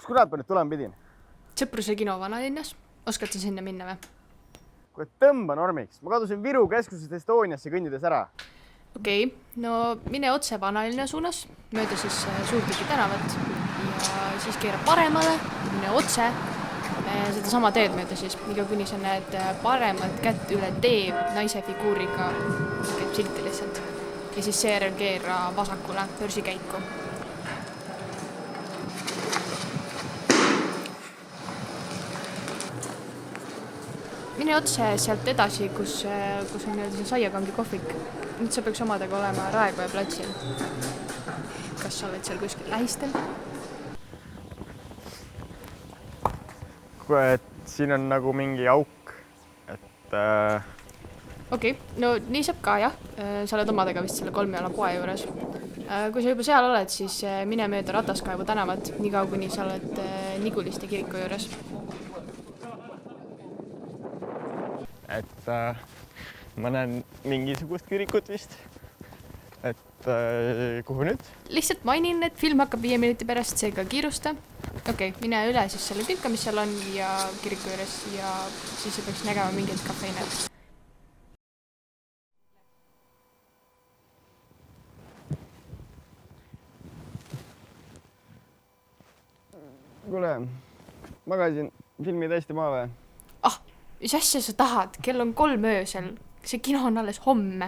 kurat ma nüüd tulema pidin? Sõpruse kino Vanalinnas. Oskad sa sinna minna või? Kui tõmba normiks. Ma kadusin Viru keskusest Estoniasse kõndides ära. Okei, no mine otse Vanalinna suunas, mööda siis Suurtüki tänavat ja siis keera paremale, mine otse seda sama teed mööda siis, iga kuni sa näed paremat kätt üle tee naise figuuriga käib silti lihtsalt. Ja siis seejärel keera vasakule börsikäiku. Mine otse sealt edasi, kus on see Saiakangi kohvik. Nüüd sa peaks omadega olema Raekoja platsil. Kas sa oled seal kuskil lähistel? Et siin on nagu mingi auk, et... Okei, no nii saab ka jah. Sa oled omadega vist selle Kolmjala poe juures. Kui sa juba seal oled, siis mine mööda Rataskaevu tänavat, nii kaua kuni sa oled Niguliste kiriku juures. Et ma näen mingisugust kirikut vist. Et kuhu nüüd? Lihtsalt mainin, et film hakkab 5 minuti pärast, seega kiirusta. Okei, mine üle siis selle külka, mis seal on ja kiriku juures ja siis sa peaks nägema mingit kafeinet. Kuule, magasin filmi täiesti maha või? Mis asja sa tahad? Kell on 3 öösel. See kino on alles homme.